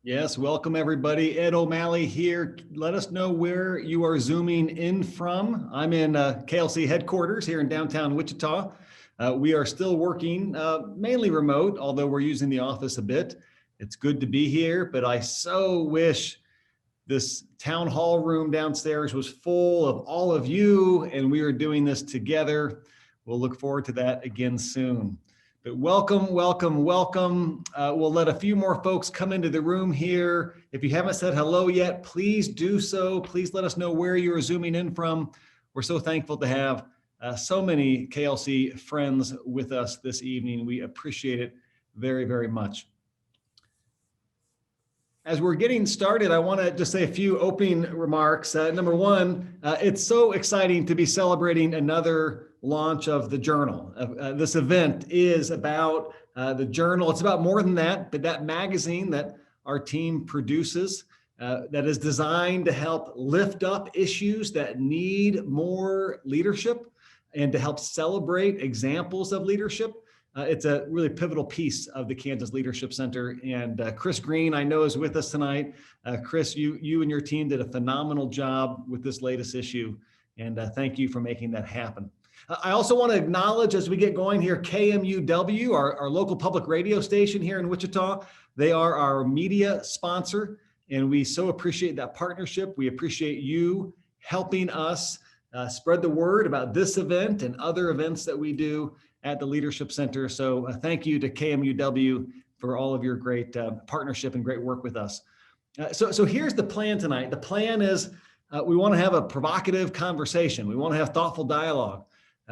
Yes, welcome everybody. Ed O'Malley here. Let us know where you are zooming in from. I'm in KLC headquarters here in downtown Wichita. We are still working mainly remote, although we're using the office a bit. It's good to be here, but I so wish this town hall room downstairs was full of all of you and we were doing this together. We'll look forward to that again soon. But welcome. We'll let a few more folks come into the room here. If you haven't said hello yet, please do so. Please let us know where you're zooming in from. We're so thankful to have so many KLC friends with us this evening. We appreciate it very, very much. As we're getting started, I want to just say a few opening remarks. Number one, it's so exciting to be celebrating another launch of the journal. This event is about the journal. It's about more than that, but that magazine that our team produces that is designed to help lift up issues that need more leadership and to help celebrate examples of leadership. It's a really pivotal piece of the Kansas Leadership Center. And Chris Green, I know, is with us tonight. Chris, you and your team did a phenomenal job with this latest issue. And thank you for making that happen. I also want to acknowledge as we get going here, KMUW, our local public radio station here in Wichita. They are our media sponsor, and we so appreciate that partnership. We appreciate you helping us spread the word about this event and other events that we do at the Leadership Center. So thank you to KMUW for all of your great partnership and great work with us. So here's the plan tonight. The plan is we want to have a provocative conversation. We want to have thoughtful dialogue.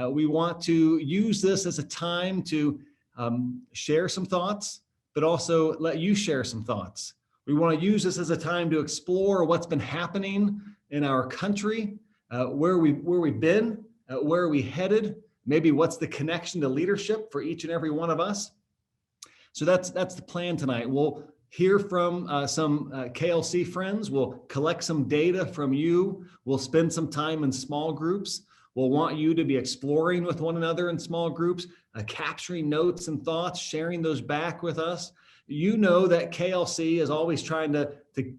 We want to use this as a time to share some thoughts, but also let you share some thoughts. We want to use this as a time to explore what's been happening in our country, where we've been, where are we headed, maybe what's the connection to leadership for each and every one of us. So that's the plan tonight. We'll hear from some KLC friends. We'll collect some data from you. We'll spend some time in small groups. We'll want you to be exploring with one another in small groups, capturing notes and thoughts, sharing those back with us. You know that KLC is always trying to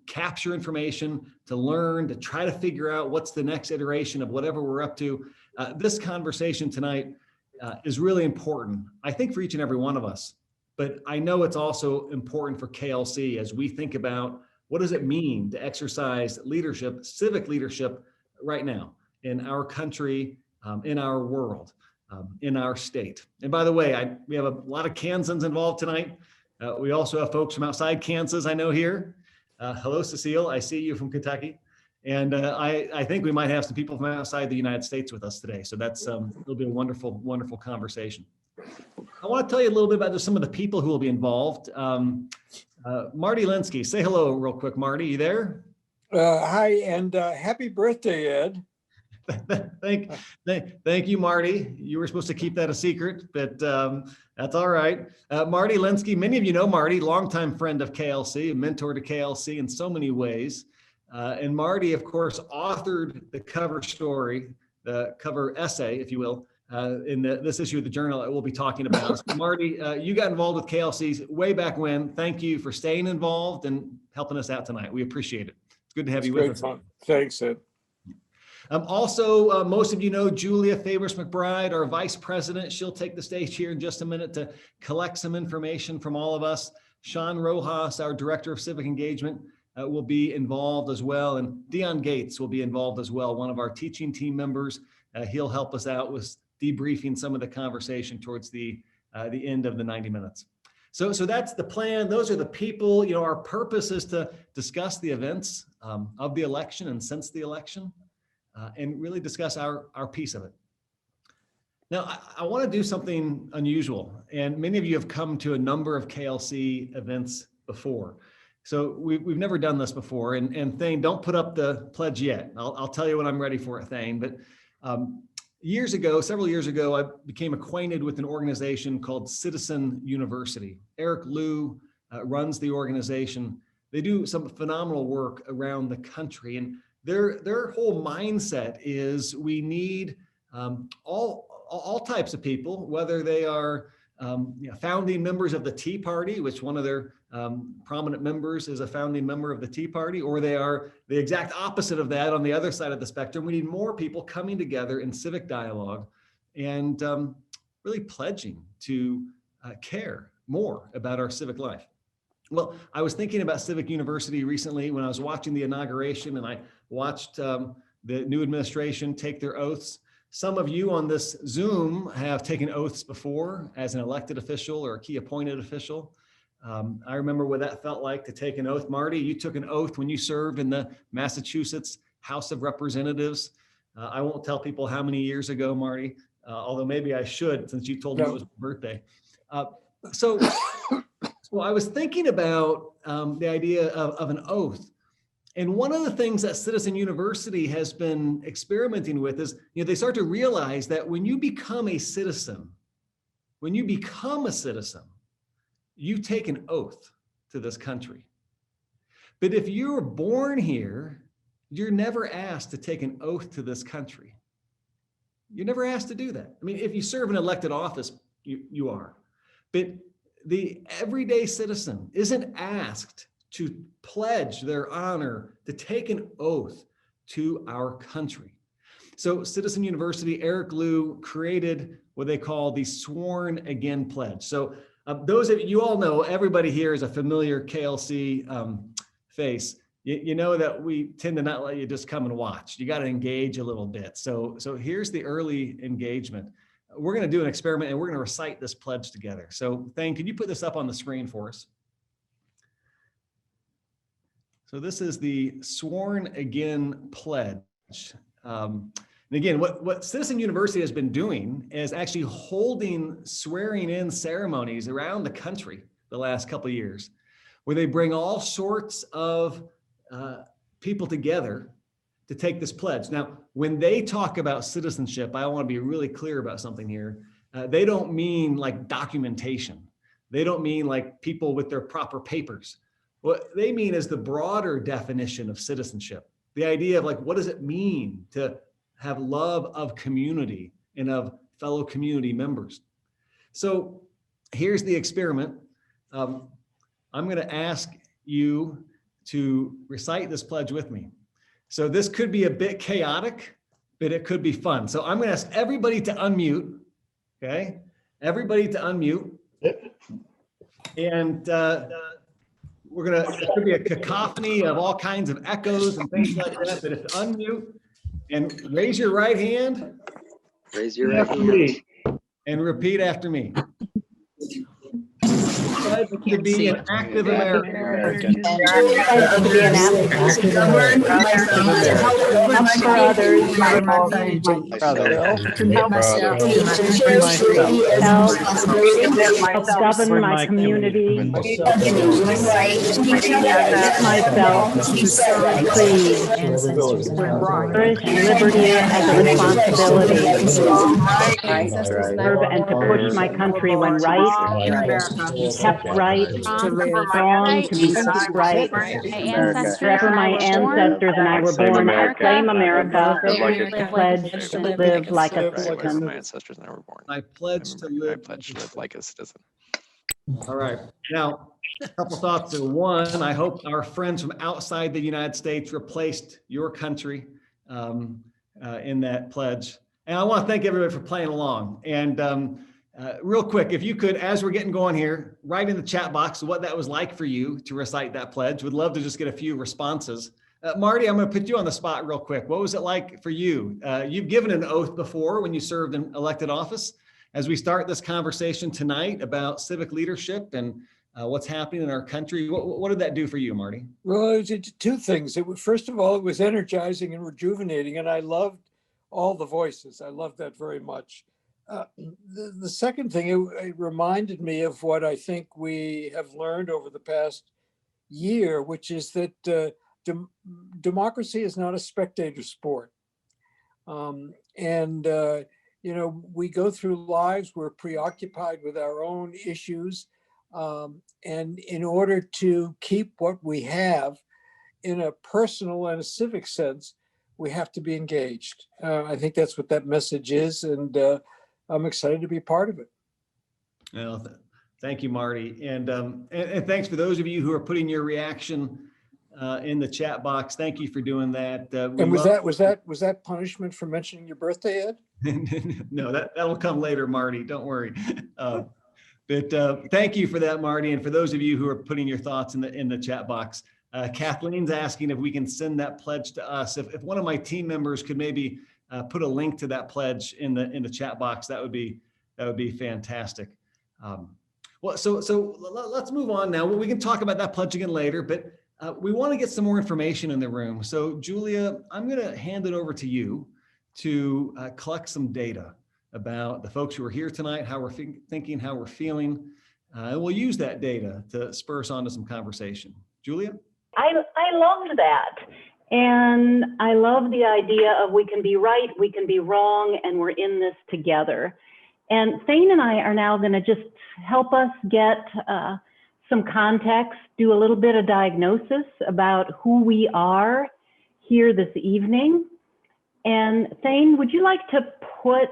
capture information, to learn, to try to figure out what's the next iteration of whatever we're up to. This conversation tonight is really important, I think, for each and every one of us. But I know it's also important for KLC as we think about what does it mean to exercise leadership, civic leadership right now in our country, in our world, in our state. And by the way, we have a lot of Kansans involved tonight. We also have folks from outside Kansas, I know here. Hello, Cecile, I see you from Kentucky. And I think we might have some people from outside the United States with us today. So that's it'll be a wonderful, wonderful conversation. I want to tell you a little bit about just some of the people who will be involved. Marty Linsky, say hello real quick, Marty, you there? Hi, and happy birthday, Ed. Thank you, Marty. You were supposed to keep that a secret, but that's all right. Marty Linsky, many of you know Marty, longtime friend of KLC, a mentor to KLC in so many ways. And Marty, of course, authored the cover story, the cover essay, if you will, in this issue of the journal that we'll be talking about. So Marty, you got involved with KLC way back when. Thank you for staying involved and helping us out tonight. We appreciate it. It's good to have you with us. Fun. Thanks, Ed. Also, most of you know Julia Fabris McBride, our vice president. She'll take the stage here in just a minute to collect some information from all of us. Shaun, Rojas, our director of civic engagement, will be involved as well. And Dioane Gates will be involved as well, one of our teaching team members. He'll help us out with debriefing some of the conversation towards the end of the 90 minutes. So that's the plan. Those are the people. You know, our purpose is to discuss the events of the election and since the election. And really discuss our piece of it. Now, I want to do something unusual, and many of you have come to a number of KLC events before. So we've never done this before, and Thane, don't put up the pledge yet. I'll tell you when I'm ready for it, Thane. But several years ago, I became acquainted with an organization called Citizen University. Eric Liu runs the organization. They do some phenomenal work around the country, and their whole mindset is we need all types of people, whether they are founding members of the Tea Party, which one of their prominent members is a founding member of the Tea Party, or they are the exact opposite of that on the other side of the spectrum. We need more people coming together in civic dialogue and really pledging to care more about our civic life. Well, I was thinking about Civic University recently when I was watching the inauguration, and I watched the new administration take their oaths. Some of you on this Zoom have taken oaths before as an elected official or a key appointed official. I remember what that felt like to take an oath. Marty, you took an oath when you served in the Massachusetts House of Representatives. I won't tell people how many years ago, Marty, although maybe I should since you told me it was my birthday. So I was thinking about the idea of an oath. And one of the things that Citizen University has been experimenting with is, they start to realize that when you become a citizen, you take an oath to this country. But if you were born here, you're never asked to take an oath to this country. You're never asked to do that. I mean, if you serve an elected office, you are. But the everyday citizen isn't asked to pledge their honor, to take an oath to our country. So Citizen University, Eric Liu created what they call the Sworn Again Pledge. So those of you all know, everybody here is a familiar KLC face. You know that we tend to not let you just come and watch. You got to engage a little bit. So here's the early engagement. We're going to do an experiment and we're going to recite this pledge together. So Thane, can you put this up on the screen for us? So this is the Sworn Again Pledge. And again, what Citizen University has been doing is actually holding swearing in ceremonies around the country the last couple of years, where they bring all sorts of people together to take this pledge. Now, when they talk about citizenship, I want to be really clear about something here. They don't mean like documentation. They don't mean like people with their proper papers. What they mean is the broader definition of citizenship. The idea of like, what does it mean to have love of community and of fellow community members? So here's the experiment. I'm going to ask you to recite this pledge with me. So this could be a bit chaotic, but it could be fun. So I'm going to ask everybody to unmute. Okay. Everybody to unmute. And it could be a cacophony of all kinds of echoes and things like that, but if unmute and raise your right hand. Raise your right hand. And repeat after me. Pledge to be an active American. Govern myself for others, govern my community, myself free, nourish liberty as a responsibility, serve and to push my country when right, kept right, strong to be right. Wherever my ancestors and I were born, I claim America, pledge to live like a citizen. My ancestors and I were born. I pledge to live. I pledge to live like a citizen. All right. Now, a couple thoughts there. One, I hope our friends from outside the United States replaced your country in that pledge. And I want to thank everybody for playing along. And real quick, if you could, as we're getting going here, write in the chat box what that was like for you to recite that pledge. Would love to just get a few responses. Marty, I'm going to put you on the spot real quick. What was it like for you? You've given an oath before when you served in elected office. As we start this conversation tonight about civic leadership and what's happening in our country, what did that do for you, Marty? Well, it did two things. First of all, it was energizing and rejuvenating, and I loved all the voices. I loved that very much. The second thing, it reminded me of what I think we have learned over the past year, which is that democracy is not a spectator sport. We go through lives, we're preoccupied with our own issues. And in order to keep what we have in a personal and a civic sense, we have to be engaged. I think that's what that message is. And I'm excited to be part of it. Well, thank you, Marty. And thanks for those of you who are putting your reaction in the chat box. Thank you for doing that. And was that punishment for mentioning your birthday, Ed? No, that'll come later, Marty. Don't worry. But thank you for that, Marty. And for those of you who are putting your thoughts in the chat box, Kathleen's asking if we can send that pledge to us. If one of my team members could maybe put a link to that pledge in the chat box, that would be fantastic. Well, so let's move on now. We can talk about that pledge again later, but we want to get some more information in the room. So Julia, I'm going to hand it over to you to collect some data about the folks who are here tonight, how we're thinking, how we're feeling. And we'll use that data to spur us on to some conversation. Julia? I loved that. And I love the idea of we can be right, we can be wrong, and we're in this together. And Thane and I are now going to just help us get some context, do a little bit of diagnosis about who we are here this evening. And Thane, would you like to put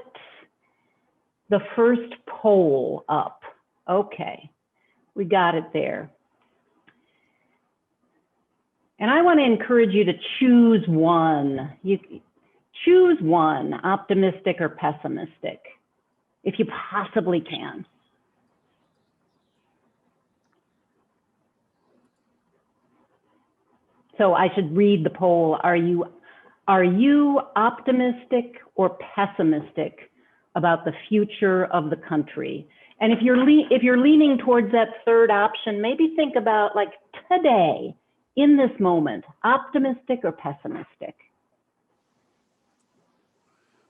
the first poll up? Okay, we got it there. And I want to encourage you to choose one. You choose one, optimistic or pessimistic, if you possibly can. So I should read the poll. Are you optimistic or pessimistic about the future of the country? And if you're leaning towards that third option, maybe think about, like, today, in this moment, optimistic or pessimistic?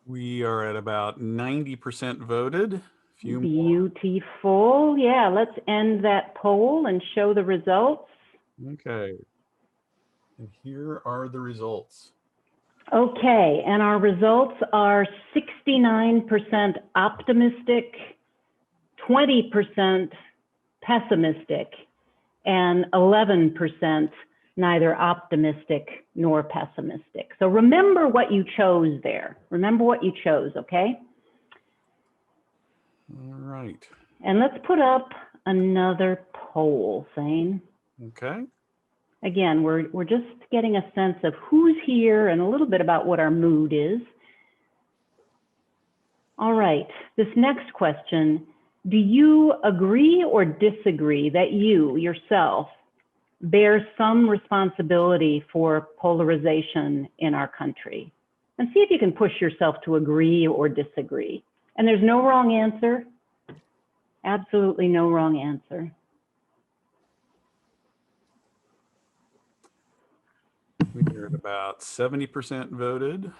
We are at about 90% voted. Beautiful. Yeah, let's end that poll and show the results. Okay. And here are the results. Okay, and our results are 69% optimistic, 20% pessimistic, and 11% neither optimistic nor pessimistic. So remember what you chose there. Remember what you chose, okay? All right. And let's put up another poll, Thane. Okay. Again, we're just getting a sense of who's here and a little bit about what our mood is. All right, this next question, do you agree or disagree that you, yourself, bear some responsibility for polarization in our country? And see if you can push yourself to agree or disagree. And there's no wrong answer. Absolutely no wrong answer. We're at about 70% voted.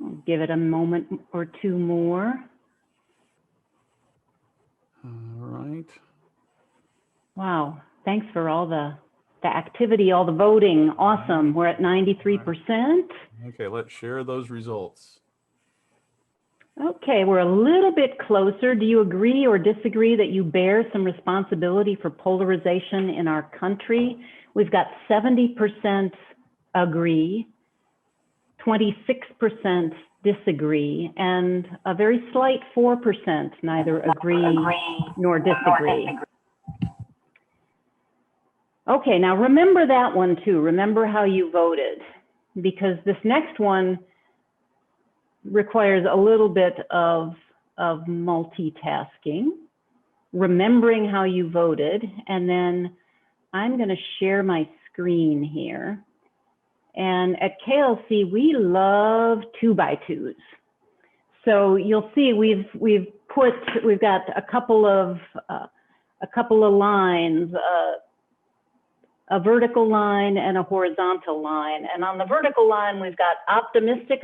I'll give it a moment or two more. All right. Wow, thanks for all the activity, all the voting. Awesome, we're at 93%. Okay, let's share those results. Okay, we're a little bit closer. Do you agree or disagree that you bear some responsibility for polarization in our country? We've got 70% agree, 26% disagree, and a very slight 4% neither agree nor disagree. Okay, now remember that one too. Remember how you voted, because this next one requires a little bit of multitasking, remembering how you voted, and then I'm going to share my screen here. And at KLC, we love 2x2s. So you'll see we've got a couple of lines, a vertical line and a horizontal line. And on the vertical line, we've got optimistic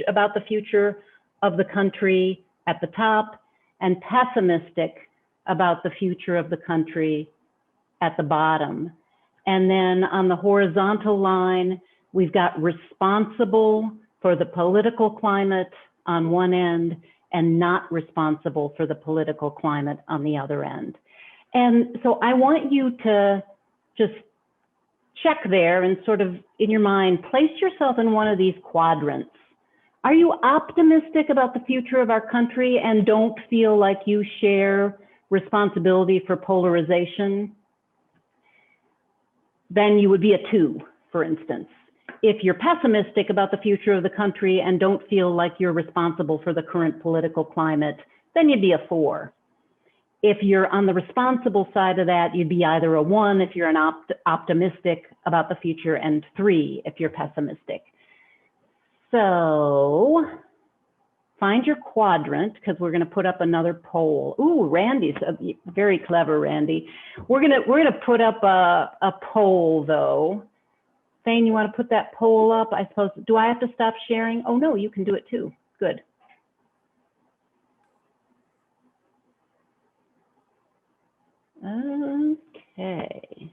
about the future of the country at the top, and pessimistic about the future of the country at the bottom. And then on the horizontal line, we've got responsible for the political climate on one end and not responsible for the political climate on the other end. And so I want you to just check there and sort of in your mind, place yourself in one of these quadrants. Are you optimistic about the future of our country and don't feel like you share responsibility for polarization? Then you would be a 2, for instance. If you're pessimistic about the future of the country and don't feel like you're responsible for the current political climate, then you'd be a 4. If you're on the responsible side of that, you'd be either a 1 if you're an optimistic about the future, and 3 if you're pessimistic. So find your quadrant, because we're going to put up another poll. Ooh, Randy's very clever, Randy. We're gonna put up a poll though. Thane, you want to put that poll up? I suppose. Do I have to stop sharing? Oh no, you can do it too. Good. Okay.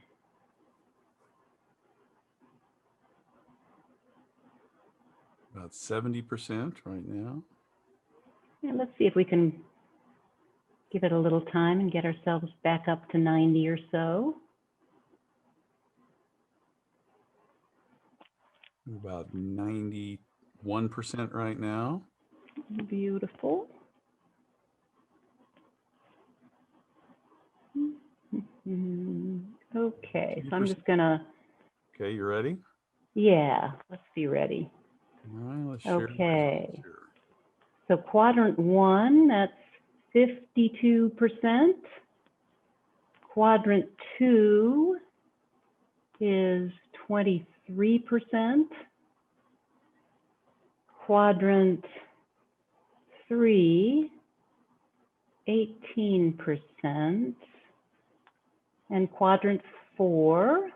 About 70% right now. Yeah, let's see if we can give it a little time and get ourselves back up to 90 or so. About 91% right now. Beautiful. Okay, so I'm just gonna. Okay, you ready? Yeah, let's be ready. All right, let's share. Okay. So quadrant 1, that's 52%. Quadrant 2 is 23%. Quadrant 3, 18%. And quadrant 4,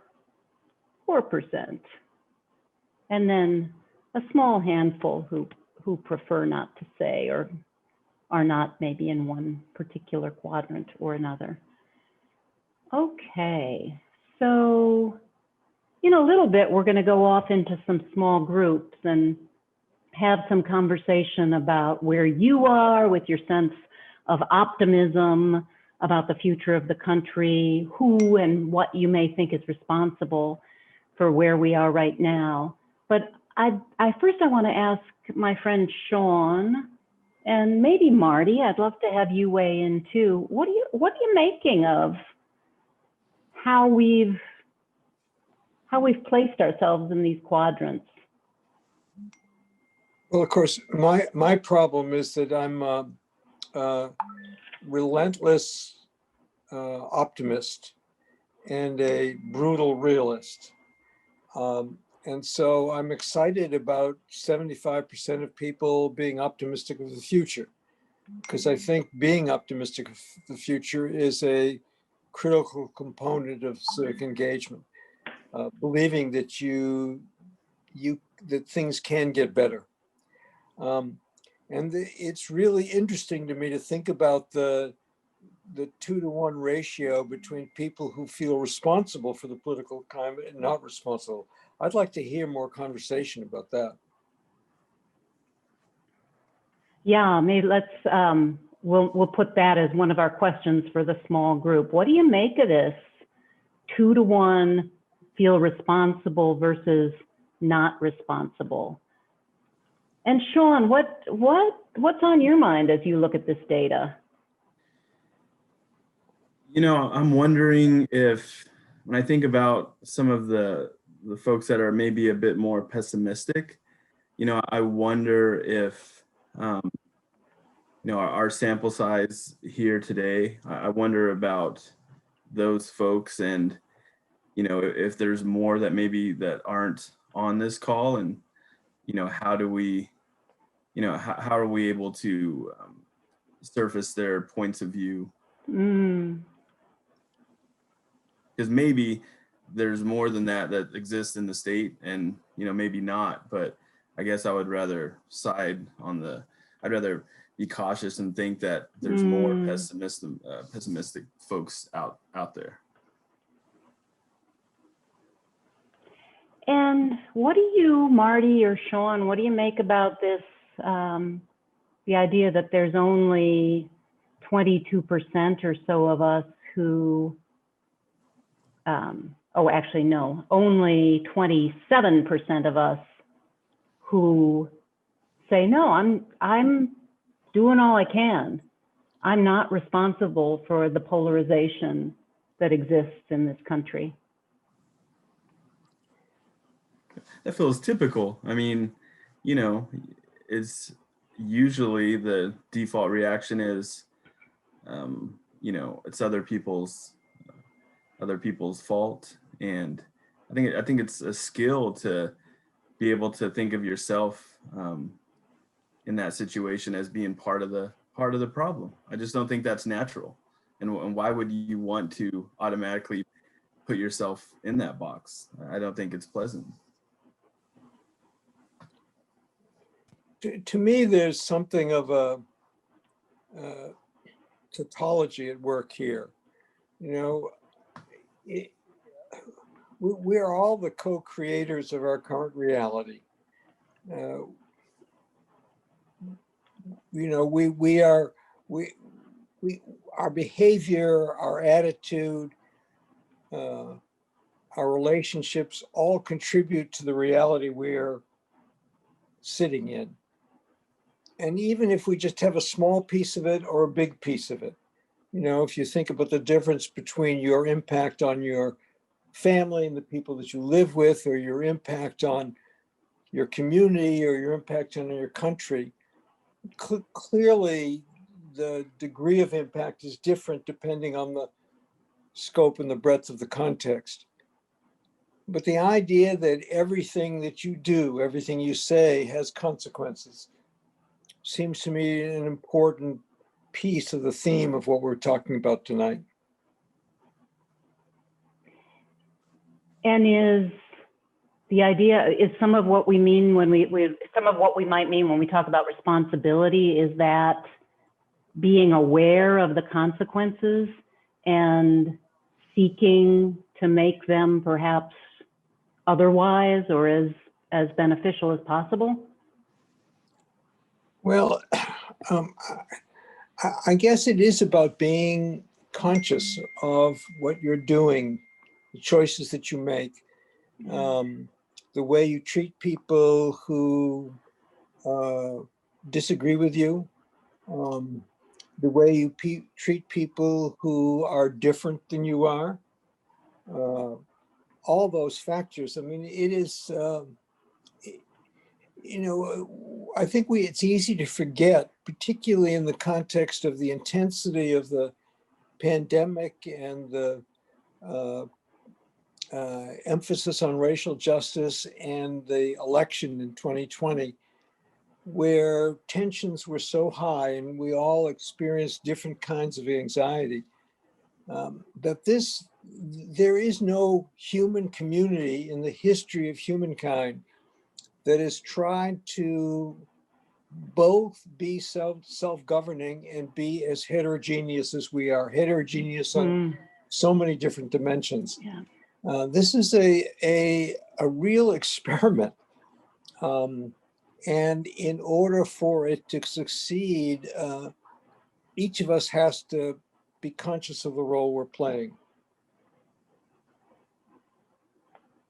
4%. And then a small handful who prefer not to say or are not maybe in one particular quadrant or another. Okay, so in a little bit, we're going to go off into some small groups and have some conversation about where you are with your sense of optimism about the future of the country, who and what you may think is responsible for where we are right now. But I want to ask my friend Shaun and maybe Marty, I'd love to have you weigh in too. What are you making of how we've placed ourselves in these quadrants? Well, of course, my problem is that I'm a relentless optimist and a brutal realist. And so I'm excited about 75% of people being optimistic of the future, because I think being optimistic of the future is a critical component of civic engagement. Believing that that things can get better. And it's really interesting to me to think about the 2-to-1 ratio between people who feel responsible for the political climate and not responsible. I'd like to hear more conversation about that. Yeah, maybe let's, we'll put that as one of our questions for the small group. What do you make of this 2-to-1 feel responsible versus not responsible? And Shaun, what's on your mind as you look at this data? You know, I'm wondering if, when I think about some of the folks that are maybe a bit more pessimistic, you know, I wonder if, you know, our sample size here today, I wonder about those folks and, you know, if there's more that maybe that aren't on this call, and, you know, how do we, you know, how are we able to surface their points of view? Because maybe there's more than that exists in the state, and, you know, maybe not, but I guess I would rather side on I'd rather be cautious and think that there's more pessimistic folks out there. And what do you, Marty or Shaun, what do you make about this, the idea that there's only 22% or so of us who, oh, actually, no, only 27% of us who say, no, I'm doing all I can. I'm not responsible for the polarization that exists in this country. That feels typical. I mean, you know, it's usually the default reaction is, you know, it's other people's fault. And I think it's a skill to be able to think of yourself in that situation as being part of the problem. I just don't think that's natural. And why would you want to automatically put yourself in that box? I don't think it's pleasant. To me, there's something of a tautology at work here. You know, we're all the co-creators of our current reality. You know, our behavior, our attitude, our relationships all contribute to the reality we're sitting in. And even if we just have a small piece of it or a big piece of it, you know, if you think about the difference between your impact on your family and the people that you live with, or your impact on your community, or your impact on your country, clearly the degree of impact is different depending on the scope and the breadth of the context. But the idea that everything that you do, everything you say has consequences seems to me an important piece of the theme of what we're talking about tonight. And is the idea, is some of what we mean when some of what we might mean when we talk about responsibility, is that being aware of the consequences and seeking to make them perhaps otherwise or as beneficial as possible? Well, I guess it is about being conscious of what you're doing, the choices that you make, the way you treat people who disagree with you, the way you treat people who are different than you are, all those factors. I mean, it is, you know, I think it's easy to forget, particularly in the context of the intensity of the pandemic and the emphasis on racial justice and the election in 2020, where tensions were so high and we all experienced different kinds of anxiety, that there is no human community in the history of humankind that has tried to both be self-governing and be as heterogeneous as we are, heterogeneous on so many different dimensions. Yeah. This is a real experiment. And in order for it to succeed, each of us has to be conscious of the role we're playing.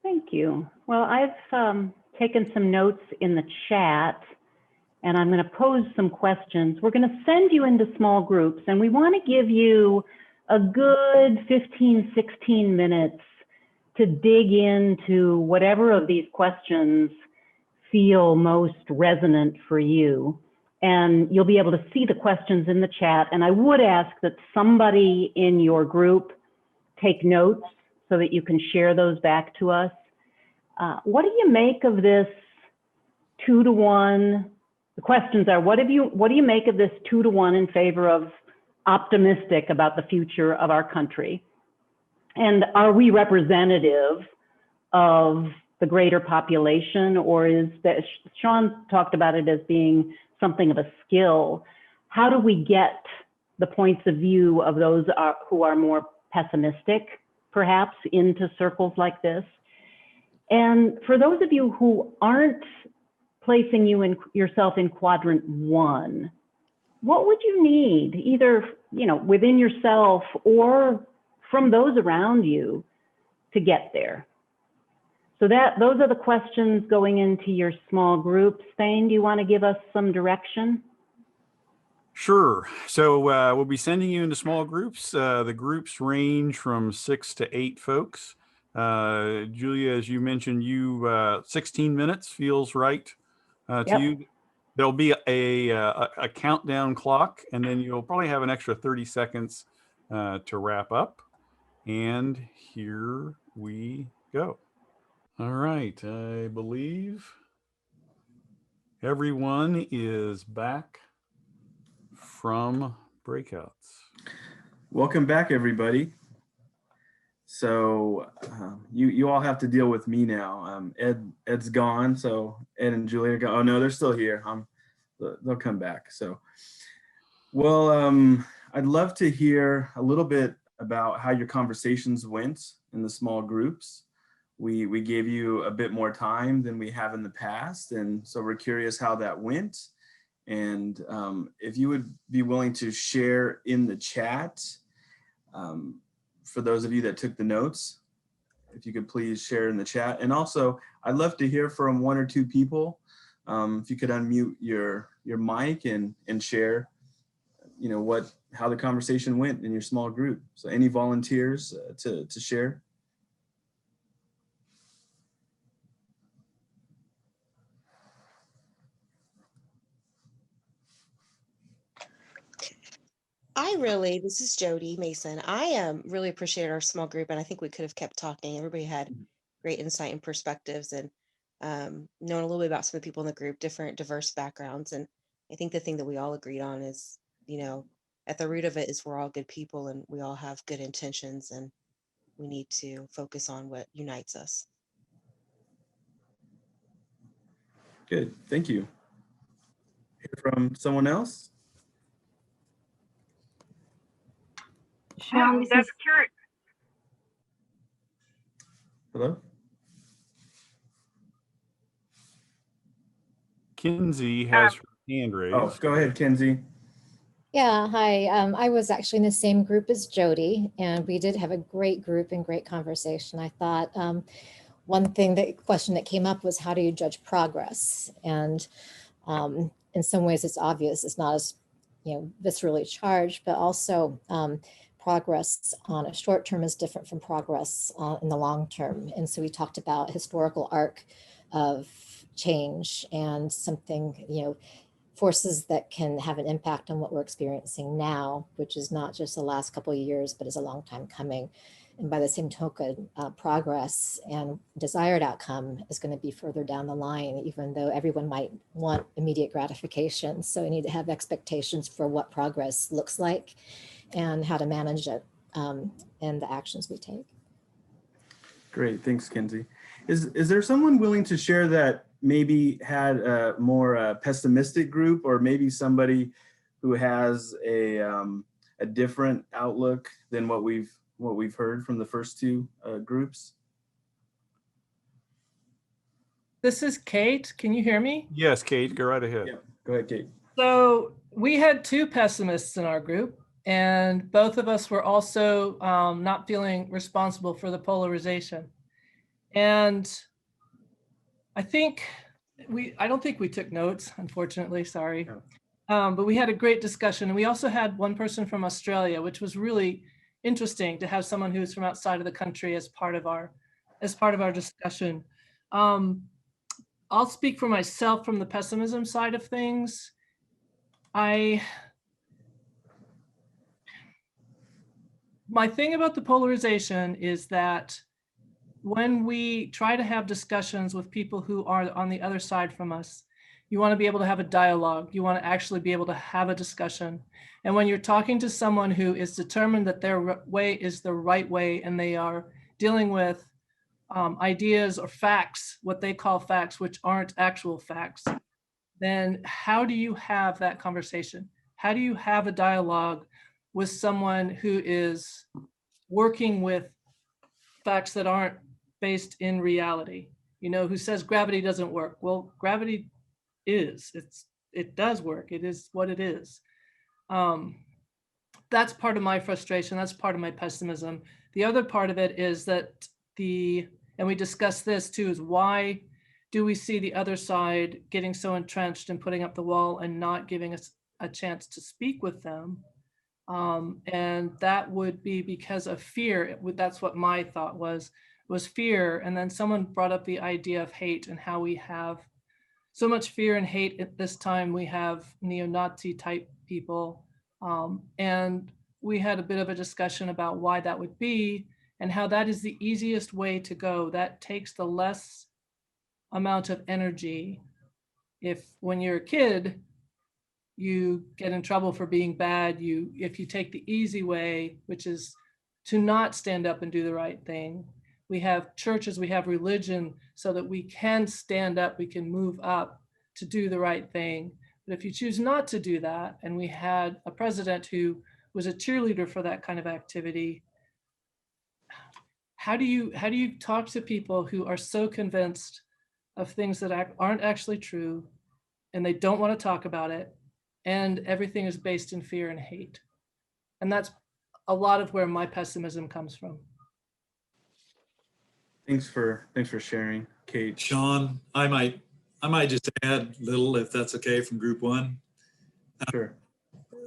Thank you. Well, I've taken some notes in the chat, and I'm going to pose some questions. We're going to send you into small groups, and we want to give you a good 15, 16 minutes to dig into whatever of these questions feel most resonant for you. And you'll be able to see the questions in the chat. And I would ask that somebody in your group take notes so that you can share those back to us. What do you make of this 2-to-1? The questions are, what do you make of this 2-to-1 in favor of optimistic about the future of our country? And are we representative of the greater population, or is that, Shaun talked about it as being something of a skill. How do we get the points of view of those who are more pessimistic, perhaps, into circles like this? And for those of you who aren't placing yourself in quadrant 1, what would you need, either within yourself or from those around you, to get there? So those are the questions going into your small groups. Thane, do you want to give us some direction? Sure. So we'll be sending you into small groups. The groups range from 6 to 8 folks. Julia, as you mentioned, 16 minutes feels right to Yep. you. There'll be a countdown clock, and then you'll probably have an extra 30 seconds to wrap up. And here we go. All right. I believe everyone is back from breakouts. Welcome back, everybody. So you all have to deal with me now. Ed's gone, so Ed and Julia go. Oh no, they're still here. They'll come back. So, well, I'd love to hear a little bit about how your conversations went in the small groups. We gave you a bit more time than we have in the past, and so we're curious how that went. And if you would be willing to share in the chat, for those of you that took the notes, if you could please share in the chat. And also, I'd love to hear from 1 or 2 people. If you could unmute your mic and share, how the conversation went in your small group. So any volunteers to share? This is Jody Mason. I really appreciate our small group, and I think we could have kept talking. Everybody had great insight and perspectives, and knowing a little bit about some of the people in the group, different diverse backgrounds. And I think the thing that we all agreed on is, at the root of it is we're all good people and we all have good intentions, and we need to focus on what unites us. Good, thank you. Hear from someone else? Shaun, this is Hello? Kinsey has her hand raised. Oh, go ahead, Kenzie. Yeah, hi. I was actually in the same group as Jody, and we did have a great group and great conversation. I thought question that came up was, how do you judge progress? And in some ways it's obvious, it's not as viscerally charged, but also progress on a short term is different from progress in the long term. And so we talked about historical arc of change and something, forces that can have an impact on what we're experiencing now, which is not just the last couple of years, but is a long time coming. And by the same token, progress and desired outcome is going to be further down the line, even though everyone might want immediate gratification. So we need to have expectations for what progress looks like and how to manage it and the actions we take. Great, thanks, Kenzie. Is there someone willing to share that maybe had a more pessimistic group, or maybe somebody who has a different outlook than what we've heard from the first 2 groups? This is Kate. Can you hear me? Yes, Kate, go right ahead. Yeah, go ahead, Kate. So we had 2 pessimists in our group, and both of us were also not feeling responsible for the polarization. And I don't think we took notes, unfortunately, sorry. Yeah. But we had a great discussion. And we also had one person from Australia, which was really interesting to have someone who's from outside of the country as part of our discussion. I'll speak for myself from the pessimism side of things. My thing about the polarization is that when we try to have discussions with people who are on the other side from us, you want to be able to have a dialogue. You want to actually be able to have a discussion. And when you're talking to someone who is determined that their way is the right way, and they are dealing with ideas or facts, what they call facts, which aren't actual facts, then how do you have that conversation? How do you have a dialogue with someone who is working with facts that aren't based in reality, who says gravity doesn't work? Well, gravity it does work. It is what it is. That's part of my frustration. That's part of my pessimism. The other part of it is that And we discussed this too, is why do we see the other side getting so entrenched and putting up the wall and not giving us a chance to speak with them? And that would be because of fear. That's what my thought was fear. And then someone brought up the idea of hate and how we have so much fear and hate at this time. We have neo-Nazi type people. And we had a bit of a discussion about why that would be and how that is the easiest way to go. That takes the less amount of energy. If when you're a kid, you get in trouble for being bad, if you take the easy way, which is to not stand up and do the right thing. We have churches, we have religion so that we can stand up, we can move up to do the right thing. But if you choose not to do that, and we had a president who was a cheerleader for that kind of activity, how do you talk to people who are so convinced of things that aren't actually true, and they don't want to talk about it, and everything is based in fear and hate? And that's a lot of where my pessimism comes from. Thanks for sharing, Kate. Shaun, I might just add a little, if that's okay, from group one. Sure.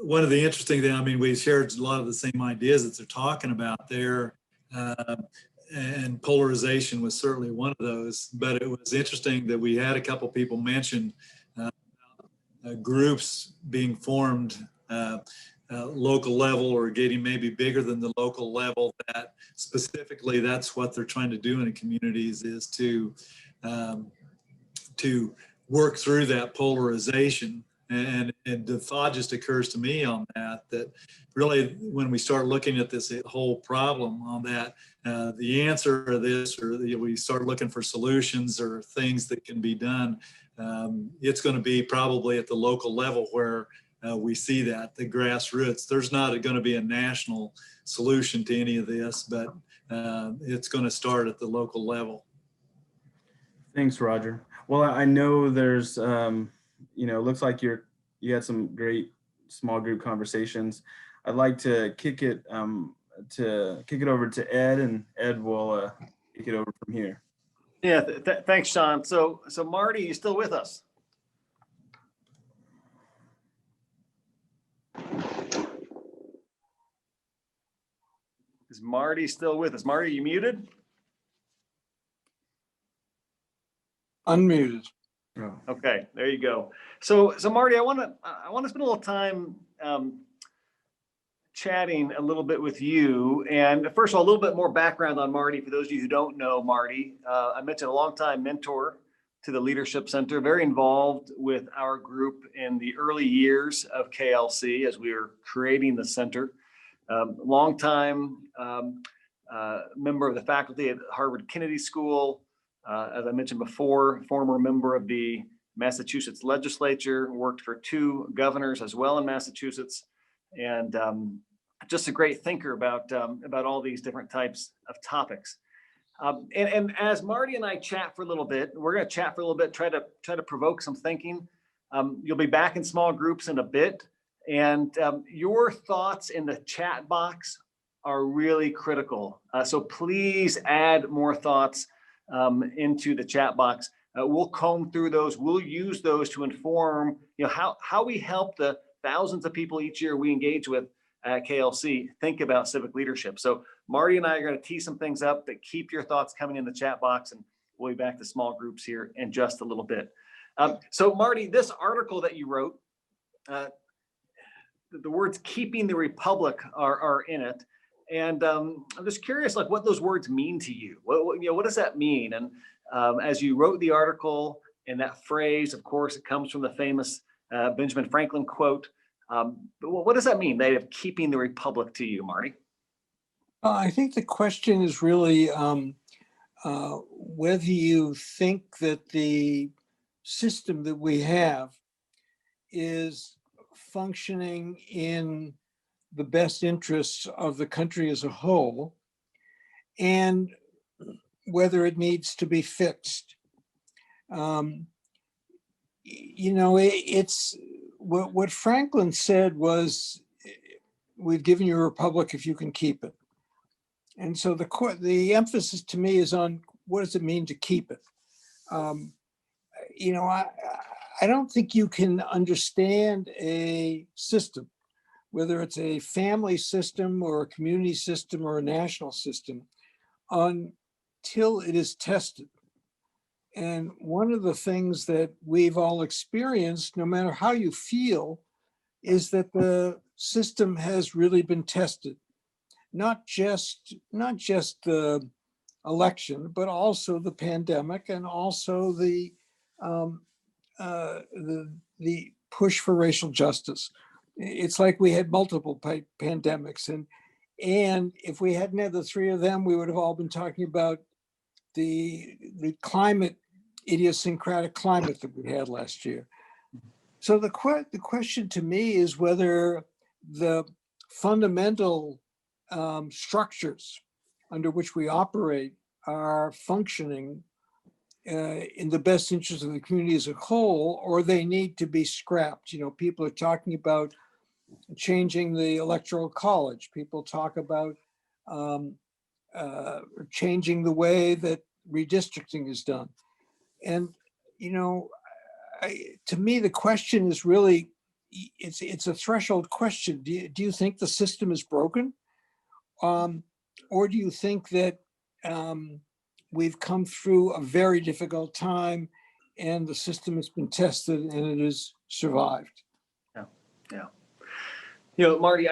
One of the interesting things, I mean, we shared a lot of the same ideas that they're talking about there, and polarization was certainly one of those. But it was interesting that we had a couple people mention groups being formed local level or getting maybe bigger than the local level, that specifically that's what they're trying to do in the communities, is to work through that polarization. And the thought just occurs to me on that really when we start looking at this whole problem on that, the answer to this, or we start looking for solutions or things that can be done, it's going to be probably at the local level where we see that, the grassroots. There's not going to be a national solution to any of this, but it's going to start at the local level. Thanks, Roger. Well, I know there's, looks like you had some great small group conversations. I'd like to kick it over to Ed, and Ed will kick it over from here. Yeah, thanks, Shaun. So Marty, you still with us? Is Marty still with us? Marty, you muted? Unmuted. Oh. Okay, there you go. So Marty, I want to spend a little time chatting a little bit with you. And first of all, a little bit more background on Marty. For those of you who don't know Marty, I mentioned a longtime mentor to the Leadership Center, very involved with our group in the early years of KLC as we were creating the center. Longtime member of the faculty at Harvard Kennedy School. As I mentioned before, former member of the Massachusetts legislature, worked for 2 governors as well in Massachusetts, and just a great thinker about all these different types of topics. And as Marty and I chat for a little bit, we're going to chat for a little bit, try to provoke some thinking. You'll be back in small groups in a bit, and your thoughts in the chat box are really critical. So please add more thoughts into the chat box. We'll comb through those. We'll use those to inform, how we help the thousands of people each year we engage with at KLC think about civic leadership. So Marty and I are going to tee some things up, but keep your thoughts coming in the chat box, and we'll be back to small groups here in just a little bit. So Marty, this article that you wrote, the words "keeping the republic" are in it. And I'm just curious, like, what those words mean to you. What does that mean? And as you wrote the article, and that phrase, of course, it comes from the famous Benjamin Franklin quote. But what does that mean, they have keeping the republic to you, Marty? I think the question is really whether you think that the system that we have is functioning in the best interests of the country as a whole, and whether it needs to be fixed. It's what Franklin said was, "We've given you a republic if you can keep it." And so the emphasis to me is on what does it mean to keep it? You know, I don't think you can understand a system, whether it's a family system or a community system or a national system, until it is tested. And one of the things that we've all experienced, no matter how you feel, is that the system has really been tested. Not just the election, but also the pandemic, and also the push for racial justice. It's like we had multiple pandemics, and if we hadn't had the three of them, we would have all been talking about the climate, idiosyncratic climate that we had last year. So the question to me is whether the fundamental structures under which we operate are functioning in the best interest of the community as a whole, or they need to be scrapped. You know, people are talking about changing the electoral college. People talk about changing the way that redistricting is done. And, you know, to me, the question is really, it's a threshold question. Do you think the system is broken? Or do you think that we've come through a very difficult time and the system has been tested and it has survived? Yeah. You know, Marty,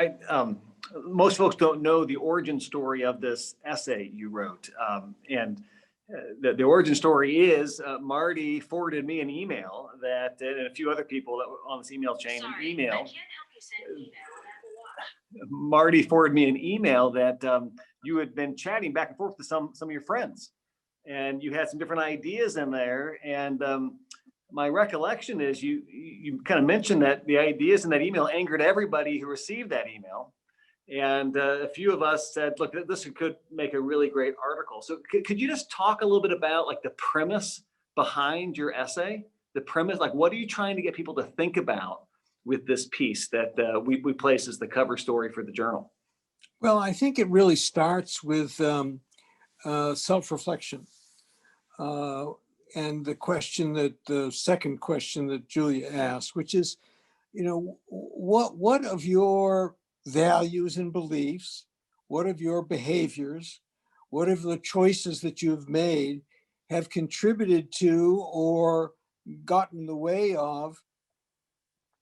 most folks don't know the origin story of this essay you wrote. And the origin story is Marty forwarded me an email that, and a few other people that were on this email chain, Marty forwarded me an email that you had been chatting back and forth with some of your friends, and you had some different ideas in there. And my recollection is you kind of mentioned that the ideas in that email angered everybody who received that email. And a few of us said, look, this could make a really great article. So could you just talk a little bit about like the premise behind your essay? The premise, like what are you trying to get people to think about with this piece that we place as the cover story for the journal? Well, I think it really starts with self-reflection. And the second question that Julia asked, which is, you know, what of your values and beliefs, what of your behaviors, what of the choices that you've made have contributed to or gotten in the way of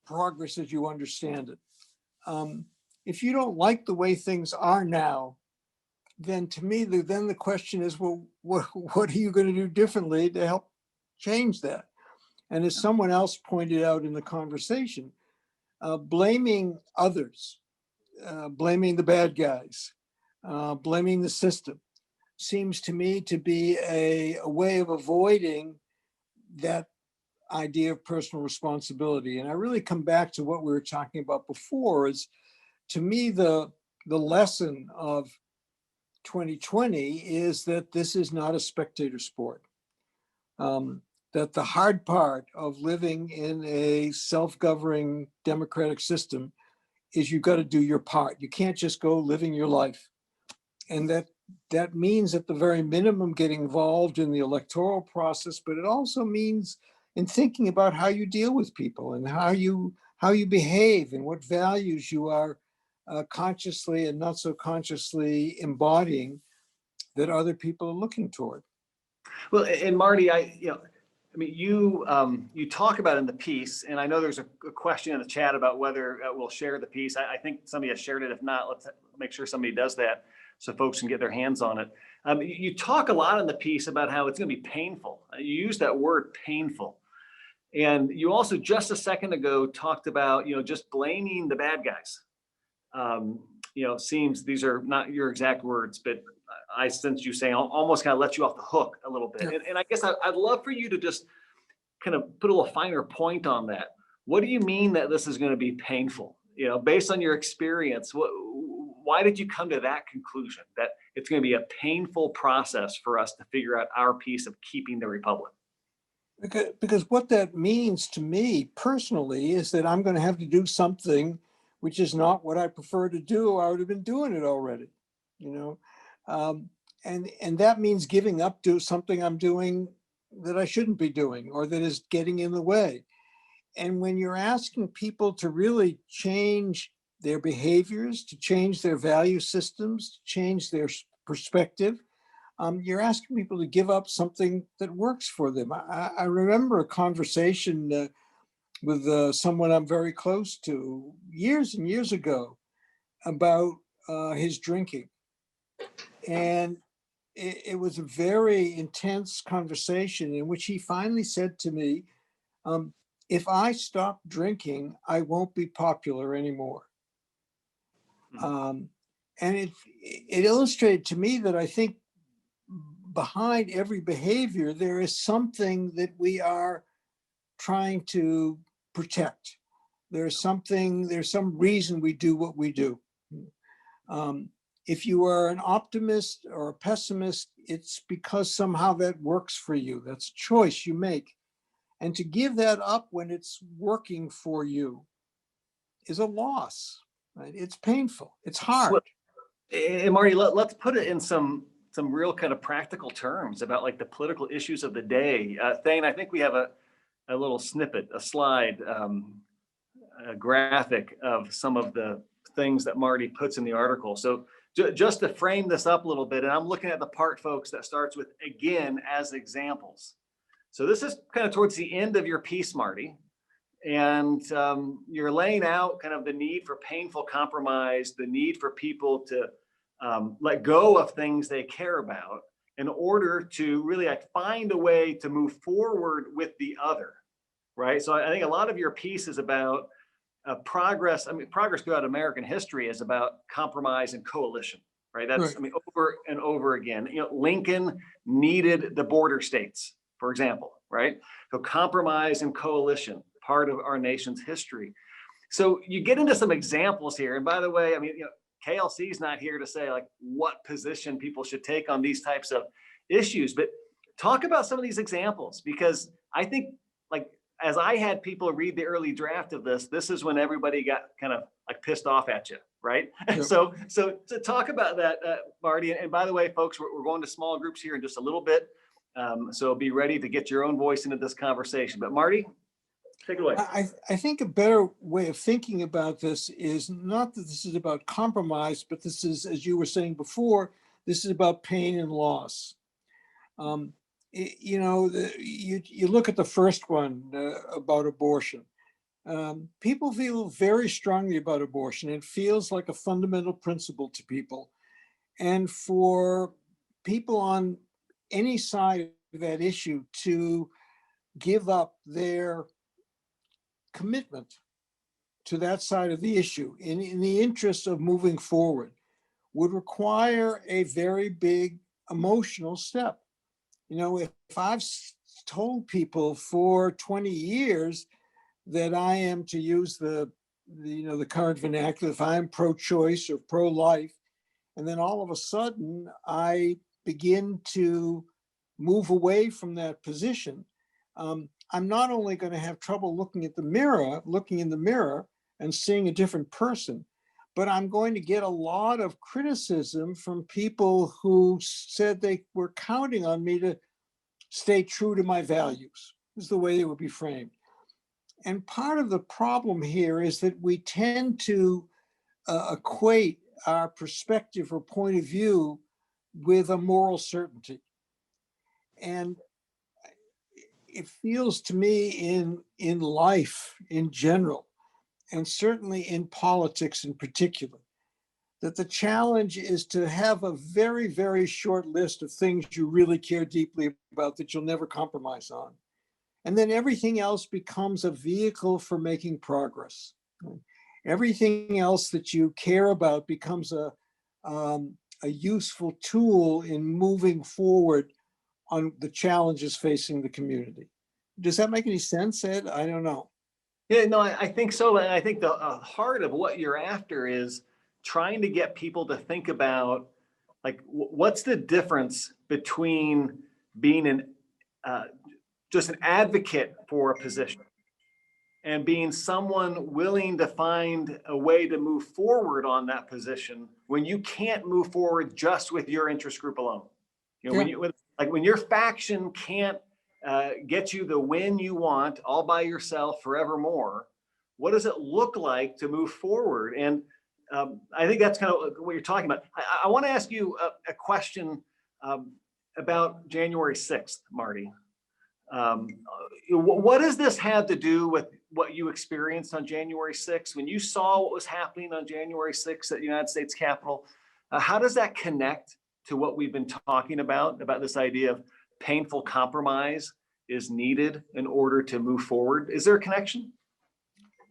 progress as you understand it? If you don't like the way things are now, then to me, then the question is, well, what are you going to do differently to help change that? And as someone else pointed out in the conversation, blaming others, blaming the bad guys, blaming the system seems to me to be a way of avoiding that idea of personal responsibility. And I really come back to what we were talking about before is, to me, the lesson of 2020 is that this is not a spectator sport. That the hard part of living in a self-governing democratic system is you've got to do your part. You can't just go living your life. And that means at the very minimum getting involved in the electoral process, but it also means in thinking about how you deal with people and how you behave and what values you are consciously and not so consciously embodying that other people are looking toward. Well, and Marty, you talk about in the piece, and I know there's a question in the chat about whether we'll share the piece. I think somebody has shared it. If not, let's make sure somebody does that so folks can get their hands on it. You talk a lot in the piece about how it's going to be painful. You use that word painful. And you also just a second ago talked about, just blaming the bad guys. Seems these are not your exact words, but I sense you saying almost kind of let you off the hook a little bit. And I guess I'd love for you to just kind of put a little finer point on that. What do you mean that this is going to be painful? Based on your experience, why did you come to that conclusion that it's going to be a painful process for us to figure out our piece of keeping the republic? Because what that means to me personally is that I'm going to have to do something which is not what I prefer to do. I would have been doing it already, and that means giving up to something I'm doing that I shouldn't be doing or that is getting in the way. And when you're asking people to really change their behaviors, to change their value systems, to change their perspective, you're asking people to give up something that works for them. I remember a conversation with someone I'm very close to years and years ago about his drinking. And it was a very intense conversation in which he finally said to me, if I stop drinking, I won't be popular anymore. And it illustrated to me that I think behind every behavior, there is something that we are trying to protect. There's some reason we do what we do. If you are an optimist or a pessimist, it's because somehow that works for you. That's a choice you make. And to give that up when it's working for you is a loss, right? It's painful, it's hard. Well, and Marty, let's put it in some real kind of practical terms about like the political issues of the day. Thane, I think we have a little snippet, a slide, a graphic of some of the things that Marty puts in the article. So just to frame this up a little bit, and I'm looking at the part, folks, that starts with again as examples. So this is kind of towards the end of your piece, Marty, and you're laying out kind of the need for painful compromise, the need for people to let go of things they care about in order to really like find a way to move forward with the other, right? So I think a lot of your piece is about progress. I mean, progress throughout American history is about compromise and coalition, right? That's, right. I mean, over and over again. You know, Lincoln needed the border states, for example, right? So compromise and coalition, part of our nation's history. So you get into some examples here. And by the way, I mean, you know, KLC is not here to say like what position people should take on these types of issues, but talk about some of these examples, because I think like, as I had people read the early draft of this is when everybody got kind of like pissed off at you, right? Yep. So to talk about that, Marty, and by the way, folks, we're going to small groups here in just a little bit. So be ready to get your own voice into this conversation. But Marty, take it away. I think a better way of thinking about this is not that this is about compromise, but this is, as you were saying before, this is about pain and loss. You know, you look at the first one about abortion. People feel very strongly about abortion. It feels like a fundamental principle to people. And for people on any side of that issue to give up their commitment to that side of the issue in the interest of moving forward would require a very big emotional step. You know, if I've told people for 20 years that I am, to use the current vernacular, if I'm pro-choice or pro-life, and then all of a sudden I begin to move away from that position, I'm not only going to have trouble looking in the mirror and seeing a different person, but I'm going to get a lot of criticism from people who said they were counting on me to stay true to my values, is the way it would be framed. And part of the problem here is that we tend to equate our perspective or point of view with a moral certainty. And it feels to me in life in general, and certainly in politics in particular, that the challenge is to have a very, very short list of things you really care deeply about that you'll never compromise on. And then everything else becomes a vehicle for making progress. Everything else that you care about becomes a useful tool in moving forward on the challenges facing the community. Does that make any sense, Ed? I don't know. Yeah, no, I think so. And I think the heart of what you're after is trying to get people to think about like, what's the difference between being just an advocate for a position, and being someone willing to find a way to move forward on that position when you can't move forward just with your interest group alone. You know, when your faction can't get you the win you want all by yourself forevermore, what does it look like to move forward? And I think that's kind of what you're talking about. I want to ask you a question about January 6th, Marty. What does this have to do with what you experienced on January 6th? When you saw what was happening on January 6th at the United States Capitol, how does that connect to what we've been talking about this idea of painful compromise is needed in order to move forward? Is there a connection?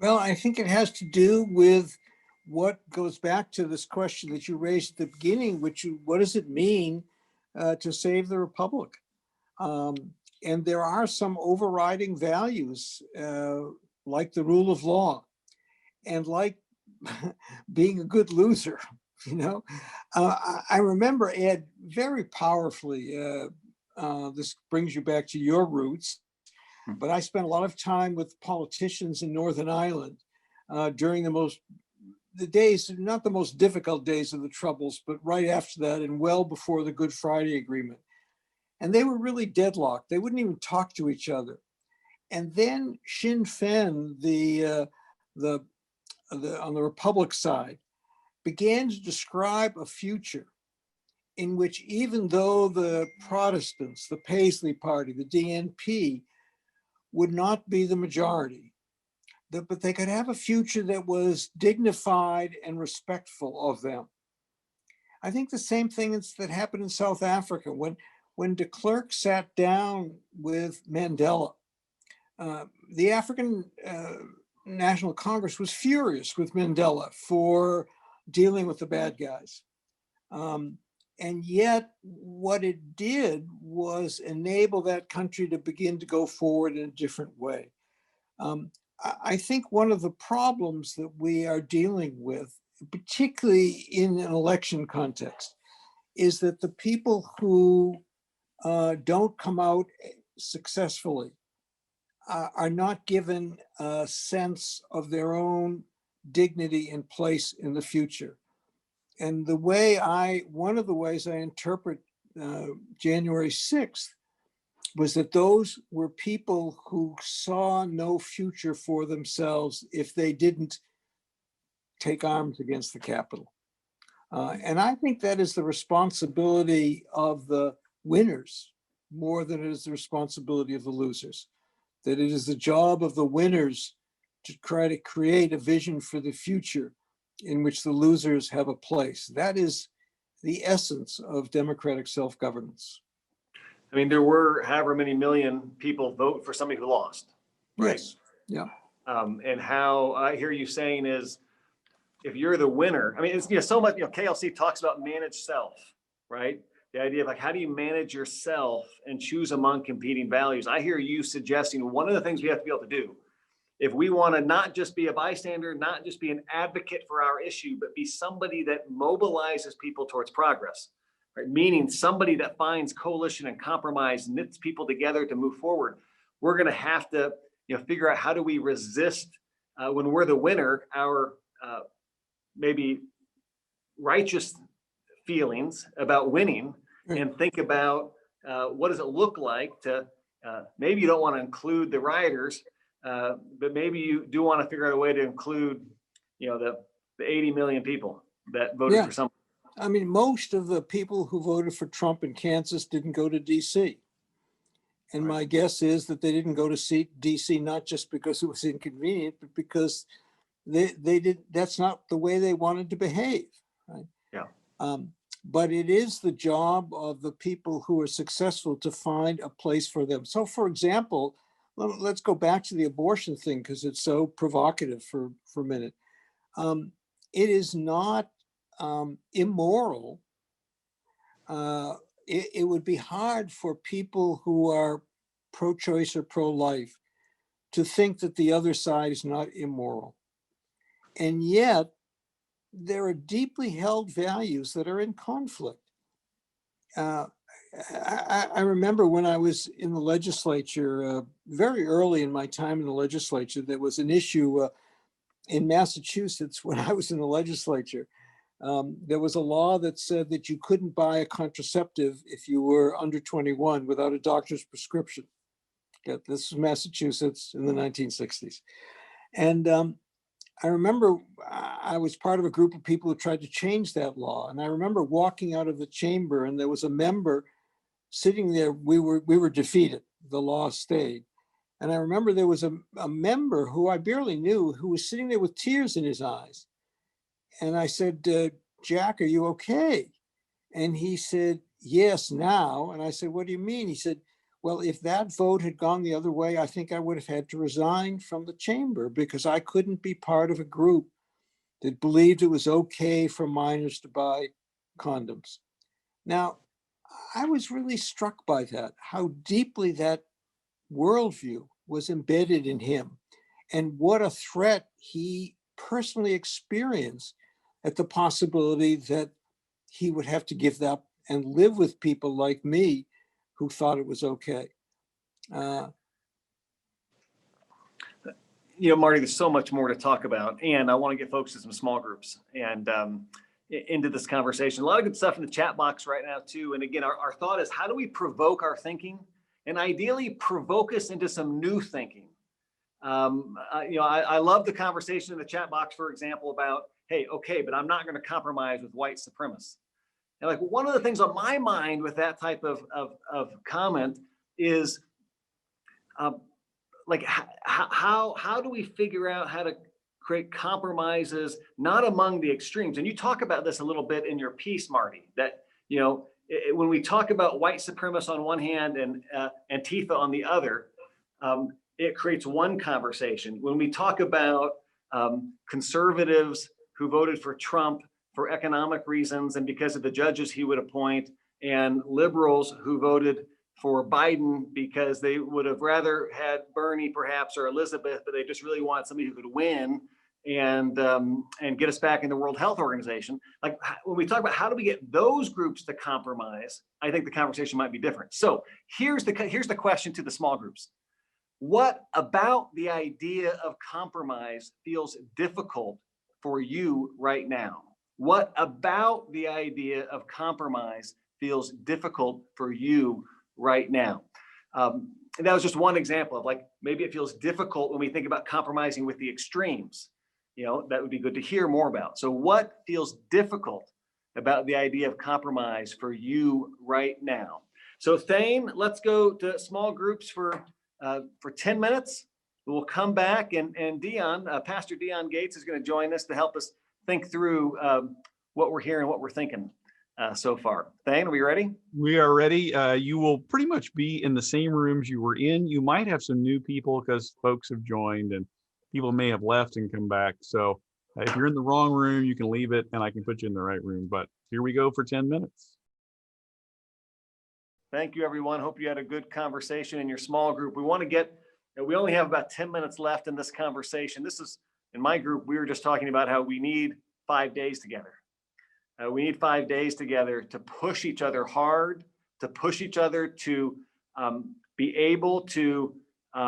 Well, I think it has to do with what goes back to this question that you raised at the beginning, what does it mean to save the Republic? And there are some overriding values, like the rule of law and like being a good loser. You know, I remember, Ed, very powerfully, this brings you back to your roots, but I spent a lot of time with politicians in Northern Ireland during the days, not the most difficult days of the Troubles, but right after that and well before the Good Friday Agreement. And they were really deadlocked. They wouldn't even talk to each other. And then Sinn Féin, on the Republic side, began to describe a future in which, even though the Protestants, the Paisley Party, the DNP, would not be the majority, but they could have a future that was dignified and respectful of them. I think the same thing that happened in South Africa when de Klerk sat down with Mandela. The African National Congress was furious with Mandela for dealing with the bad guys. And yet what it did was enable that country to begin to go forward in a different way. I think one of the problems that we are dealing with, particularly in an election context, is that the people who don't come out successfully are not given a sense of their own dignity and place in the future. And one of the ways I interpret January 6th was that those were people who saw no future for themselves if they didn't take arms against the Capitol. And I think that is the responsibility of the winners more than it is the responsibility of the losers. That it is the job of the winners to try to create a vision for the future in which the losers have a place. That is the essence of democratic self-governance. I mean, there were however many million people vote for somebody who lost. Right? Yes. Yeah. And how I hear you saying is, if you're the winner, I mean, it's so much. KLC talks about managed self, right? The idea of how do you manage yourself and choose among competing values? I hear you suggesting one of the things we have to be able to do, if we want to not just be a bystander, not just be an advocate for our issue, but be somebody that mobilizes people towards progress, right? Meaning somebody that finds coalition and compromise, knits people together to move forward. We're going to have to figure out how do we resist when we're the winner, our maybe righteous feelings about winning, and think about what does it look like to maybe you don't want to include the rioters, but maybe you do want to figure out a way to include the 80 million people that voted for something. I mean, most of the people who voted for Trump in Kansas didn't go to DC. And my guess is that they didn't go to DC not just because it was inconvenient, but because they did. That's not the way they wanted to behave, right? Yeah. But it is the job of the people who are successful to find a place for them. So, for example, let's go back to the abortion thing because it's so provocative for a minute. It is not immoral. It would be hard for people who are pro-choice or pro-life to think that the other side is not immoral. And yet, there are deeply held values that are in conflict. I remember when I was in the legislature, very early in my time in the legislature, there was an issue in Massachusetts when I was in the legislature. There was a law that said that you couldn't buy a contraceptive if you were under 21 without a doctor's prescription. This was Massachusetts in the 1960s. And I remember I was part of a group of people who tried to change that law. And I remember walking out of the chamber and there was a member sitting there. We were defeated. The law stayed. And I remember there was a member who I barely knew who was sitting there with tears in his eyes. And I said, Jack, are you okay? And he said, yes, now. And I said, what do you mean? He said, well, if that vote had gone the other way, I think I would have had to resign from the chamber because I couldn't be part of a group that believed it was okay for minors to buy condoms. Now, I was really struck by that, how deeply that worldview was embedded in him and what a threat he personally experienced at the possibility that he would have to give that up and live with people like me who thought it was okay. Marty, there's so much more to talk about, and I want to get folks to some small groups and into this conversation. A lot of good stuff in the chat box right now too. And again, our thought is, how do we provoke our thinking and ideally provoke us into some new thinking? I love the conversation in the chat box, for example, about, hey, okay, but I'm not going to compromise with white supremacists. And like one of the things on my mind with that type of comment is like how do we figure out how to create compromises not among the extremes? And you talk about this a little bit in your piece, Marty, that when we talk about white supremacists on one hand and Antifa on the other, it creates one conversation. When we talk about conservatives who voted for Trump for economic reasons and because of the judges he would appoint, and liberals who voted for Biden because they would have rather had Bernie perhaps or Elizabeth, but they just really want somebody who could win and get us back in the World Health Organization. Like when we talk about how do we get those groups to compromise, I think the conversation might be different. So here's the question to the small groups. What about the idea of compromise feels difficult for you right now? What about the idea of compromise feels difficult for you right now? And that was just one example of like, maybe it feels difficult when we think about compromising with the extremes. That would be good to hear more about. So what feels difficult about the idea of compromise for you right now? So Thane, let's go to small groups for 10 minutes. We'll come back and Dioane, Pastor Dioane Gates is going to join us to help us think through what we're hearing, what we're thinking so far. Thane, are we ready? We are ready. You will pretty much be in the same rooms you were in. You might have some new people because folks have joined and people may have left and come back. So if you're in the wrong room, you can leave it and I can put you in the right room. But here we go for 10 minutes. Thank you, everyone. Hope you had a good conversation in your small group. We only have about 10 minutes left in this conversation. This is, in my group, we were just talking about how we need 5 days together. We need 5 days together to push each other hard, to push each other to be able to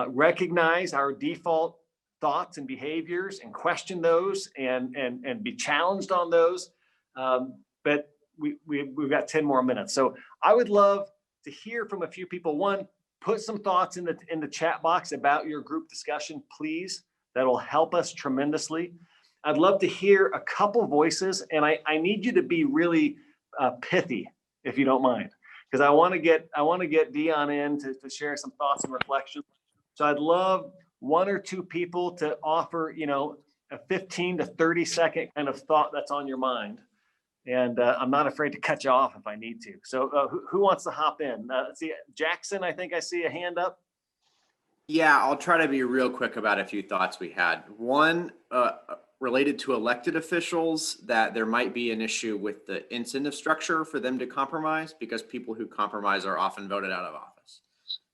recognize our default thoughts and behaviors and question those and be challenged on those. But we've got 10 more minutes. So I would love to hear from a few people. One, put some thoughts in the chat box about your group discussion, please. That'll help us tremendously. I'd love to hear a couple voices, and I need you to be really pithy, if you don't mind, because I want to get Dioane in to share some thoughts and reflections. So I'd love one or two people to offer, a 15 to 30 second kind of thought that's on your mind. And I'm not afraid to cut you off if I need to. So who wants to hop in? Let's see, Jackson, I think I see a hand up. Yeah, I'll try to be real quick about a few thoughts we had. One, related to elected officials, that there might be an issue with the incentive structure for them to compromise because people who compromise are often voted out of office.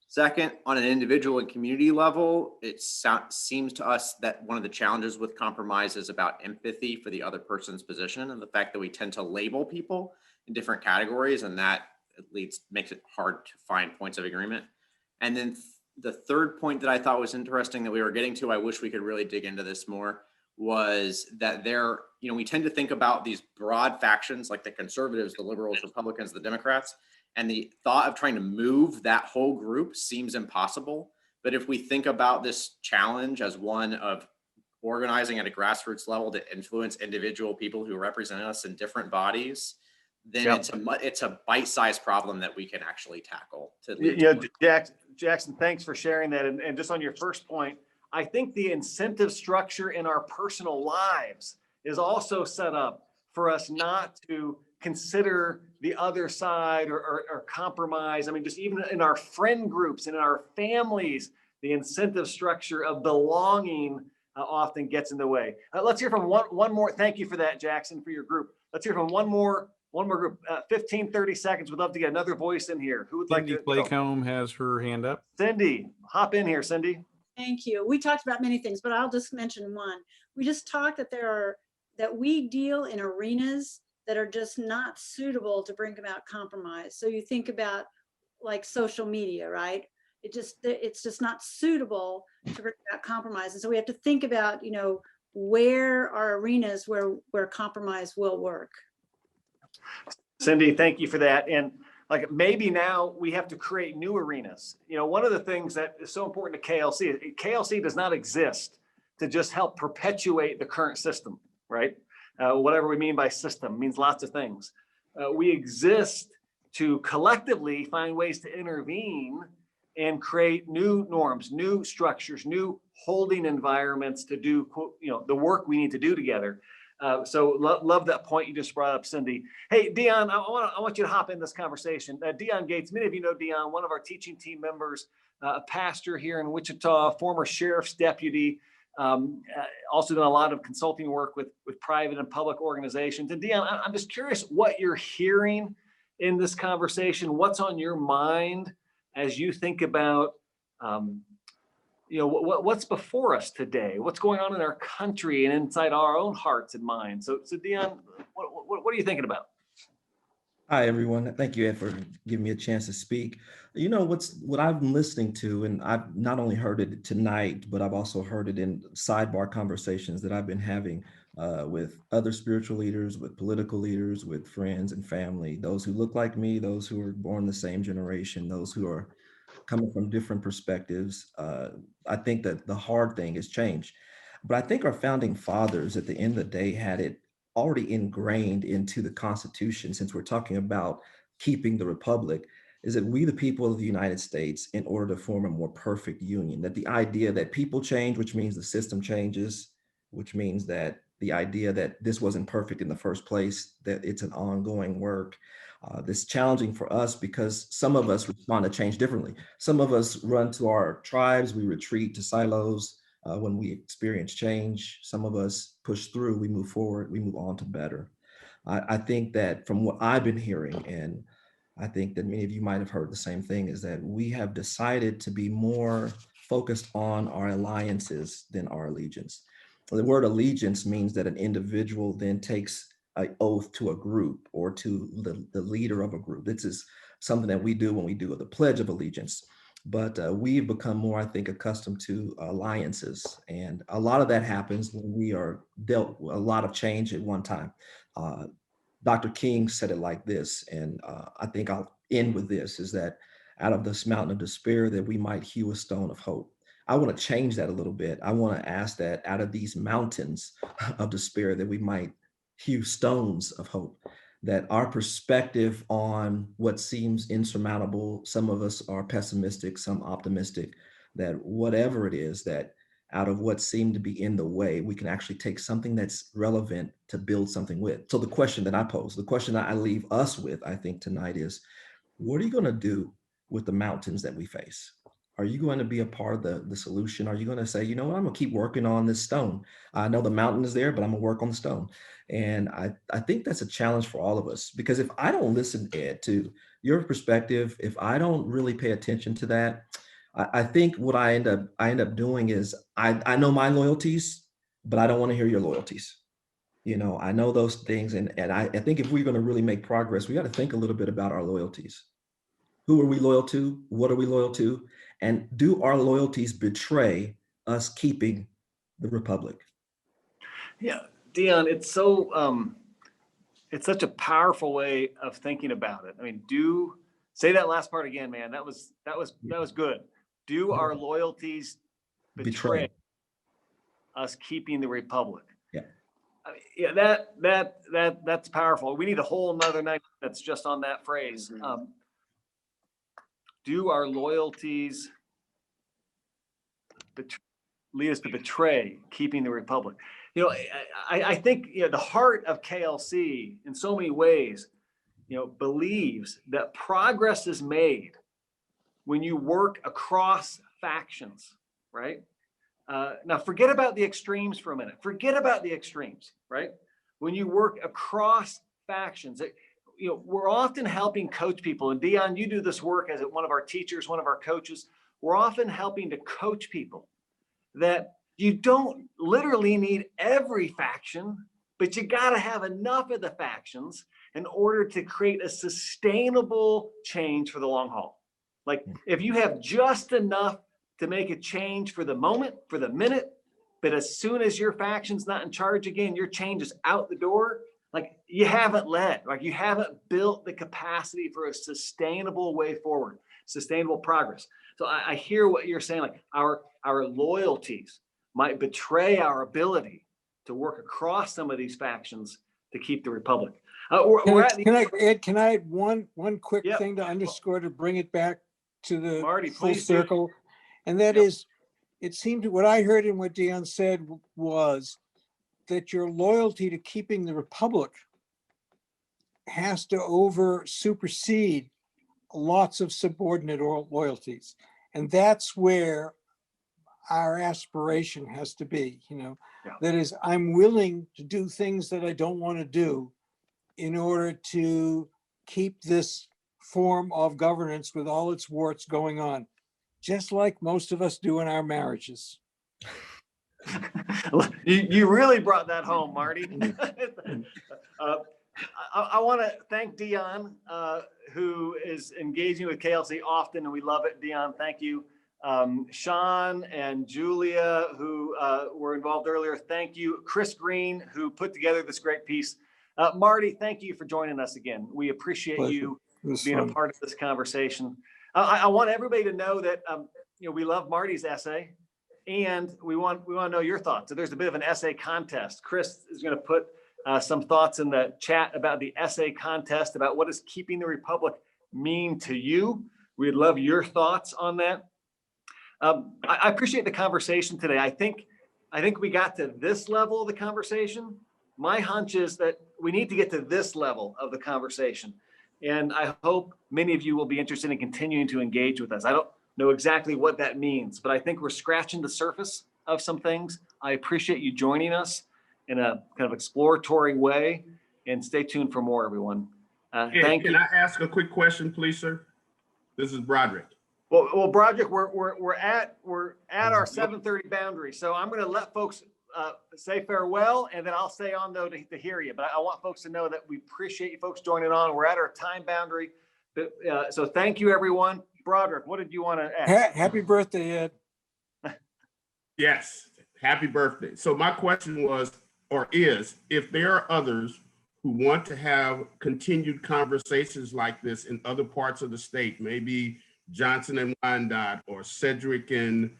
Second, on an individual and community level, it seems to us that one of the challenges with compromise is about empathy for the other person's position and the fact that we tend to label people in different categories, and that makes it hard to find points of agreement. And then the third point that I thought was interesting that we were getting to, I wish we could really dig into this more, was that we tend to think about these broad factions like the conservatives, the liberals, Republicans, the Democrats, and the thought of trying to move that whole group seems impossible. But if we think about this challenge as one of organizing at a grassroots level to influence individual people who represent us in different bodies, then it's a bite-sized problem that we can actually tackle. Jackson, thanks for sharing that. And just on your first point, I think the incentive structure in our personal lives is also set up for us not to consider the other side or compromise. I mean, just even in our friend groups and in our families, the incentive structure of belonging often gets in the way. Let's hear from one more. Thank you for that, Jackson, for your group. Let's hear from one more group. 15, 30 seconds. We'd love to get another voice in here. Who would like to? Cindy Claycomb has her hand up. Cindy, hop in here, Cindy. Thank you. We talked about many things, but I'll just mention one. We just talked that we deal in arenas that are just not suitable to bring about compromise. So you think about like social media, right? It's just not suitable to bring about compromise. And so we have to think about, where are arenas where compromise will work. Cindy, thank you for that. And like maybe now we have to create new arenas. One of the things that is so important to KLC does not exist to just help perpetuate the current system, right? Whatever we mean by system means lots of things. We exist to collectively find ways to intervene and create new norms, new structures, new holding environments to do, the work we need to do together. So love that point you just brought up, Cindy. Hey, Dioane, I want you to hop in this conversation. Dioane Gates, many of you know Dioane, one of our teaching team members, a pastor here in Wichita, former sheriff's deputy, also done a lot of consulting work with private and public organizations. And Dioane, I'm just curious what you're hearing in this conversation. What's on your mind as you think about what's before us today, what's going on in our country and inside our own hearts and minds. So Dioane, what are you thinking about? Hi, everyone. Thank you, Ed, for giving me a chance to speak. What I've been listening to, and I've not only heard it tonight, but I've also heard it in sidebar conversations that I've been having with other spiritual leaders, with political leaders, with friends and family, those who look like me, those who are born the same generation, those who are coming from different perspectives. I think that the hard thing is change. But I think our founding fathers at the end of the day had it already ingrained into the Constitution, since we're talking about keeping the republic, is that we, the people of the United States, in order to form a more perfect union, that the idea that people change, which means the system changes, which means that the idea that this wasn't perfect in the first place, that it's an ongoing work. This is challenging for us because some of us respond to change differently. Some of us run to our tribes, we retreat to silos when we experience change. Some of us push through, we move forward, we move on to better. I think that from what I've been hearing, and I think that many of you might have heard the same thing, is that we have decided to be more focused on our alliances than our allegiance. The word allegiance means that an individual then takes an oath to a group or to the leader of a group. This is something that we do when we do the Pledge of Allegiance. But we've become more, I think, accustomed to alliances. And a lot of that happens when we are dealt with a lot of change at one time. Dr. King said it like this, and I think I'll end with this, is that out of this mountain of despair that we might hew a stone of hope. I want to change that a little bit. I want to ask that out of these mountains of despair that we might hew stones of hope, that our perspective on what seems insurmountable, some of us are pessimistic, some optimistic, that whatever it is, that out of what seemed to be in the way, we can actually take something that's relevant to build something with. So the question that I pose, the question that I leave us with, I think tonight is, what are you going to do with the mountains that we face? Are you going to be a part of the solution? Are you going to say, you know what, I'm going to keep working on this stone. I know the mountain is there, but I'm going to work on the stone. And I think that's a challenge for all of us, because if I don't listen, Ed, to your perspective, if I don't really pay attention to that, I think what I end up doing is I know my loyalties, but I don't want to hear your loyalties. You know, I know those things. And I think if we're going to really make progress, we got to think a little bit about our loyalties. Who are we loyal to? What are we loyal to? And do our loyalties betray us keeping the republic? Yeah, Dioane, it's so it's such a powerful way of thinking about it. I mean, say that last part again, man. That was good. Do our loyalties betray us keeping the republic? Yeah. I mean, yeah, that's powerful. We need a whole nother night that's just on that phrase. Do our loyalties lead us to betray keeping the republic? You know, I think, you know, the heart of KLC in so many ways, you know, believes that progress is made when you work across factions, right? Now forget about the extremes for a minute. Forget about the extremes, right? When you work across factions, you know, we're often helping coach people. And Dioane, you do this work as one of our teachers, one of our coaches. We're often helping to coach people that you don't literally need every faction, but you got to have enough of the factions in order to create a sustainable change for the long haul. Like if you have just enough to make a change for the moment, for the minute, but as soon as your faction's not in charge again, your change is out the door. Like you haven't led, like you haven't built the capacity for a sustainable way forward, sustainable progress. So I hear what you're saying, like our loyalties might betray our ability to work across some of these factions to keep the republic. Can I add one quick thing to underscore to bring it back to the Marty, full please circle? And that is, it seemed what I heard in what Dioane said was that your loyalty to keeping the republic has to supersede lots of subordinate loyalties. And that's where our aspiration has to be, you know. That is, I'm willing to do things that I don't want to do in order to keep this form of governance with all its warts going on, just like most of us do in our marriages. You really brought that home, Marty. I want to thank Dioane, who is engaging with KLC often, and we love it. Dioane, thank you. Shaun and Julia, who were involved earlier, thank you. Chris Green, who put together this great piece. Marty, thank you for joining us again. We appreciate you being a part of this conversation. I want everybody to know that you know, we love Marty's essay, and we want to know your thoughts. So there's a bit of an essay contest. Chris is going to put some thoughts in the chat about the essay contest, about what does keeping the republic mean to you. We'd love your thoughts on that. I appreciate the conversation today. I think we got to this level of the conversation. My hunch is that we need to get to this level of the conversation. And I hope many of you will be interested in continuing to engage with us. I don't know exactly what that means, but I think we're scratching the surface of some things. I appreciate you joining us in a kind of exploratory way, and stay tuned for more, everyone. Thank you. Can I ask a quick question, please, sir? This is Broderick. Well, Broderick, we're at our 7:30 boundary, so I'm going to let folks say farewell, and then I'll stay on though to hear you. But I want folks to know that we appreciate you folks joining on. We're at our time boundary, so thank you, everyone. Broderick, what did you want to ask? Happy birthday, Ed. Yes, happy birthday. So my question was, or is, if there are others who want to have continued conversations like this in other parts of the state, maybe Johnson and Wyandotte or Sedgwick and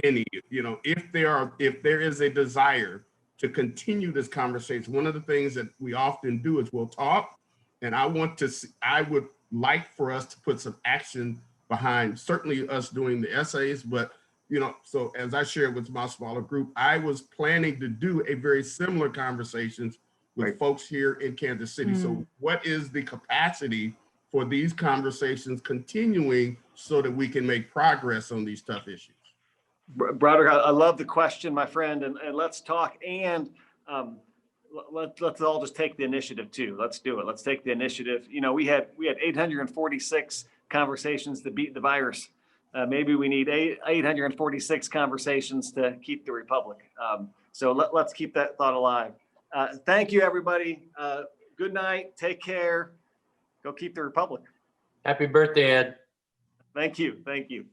Finney, you know, if there is a desire to continue this conversation, one of the things that we often do is we'll talk, and I would like for us to put some action behind certainly us doing the essays, but you know, so as I shared with my smaller group, I was planning to do a very similar conversations with folks here in Kansas City. So what is the capacity for these conversations continuing so that we can make progress on these tough issues? Broderick, I love the question, my friend, and let's talk, and let's all just take the initiative too. Let's do it. Let's take the initiative. You know, we had 846 conversations to beat the virus. Maybe we need 846 conversations to keep the republic. So let's keep that thought alive. Thank you, everybody. Good night. Take care. Go keep the republic. Happy birthday, Ed. Thank you. Thank you.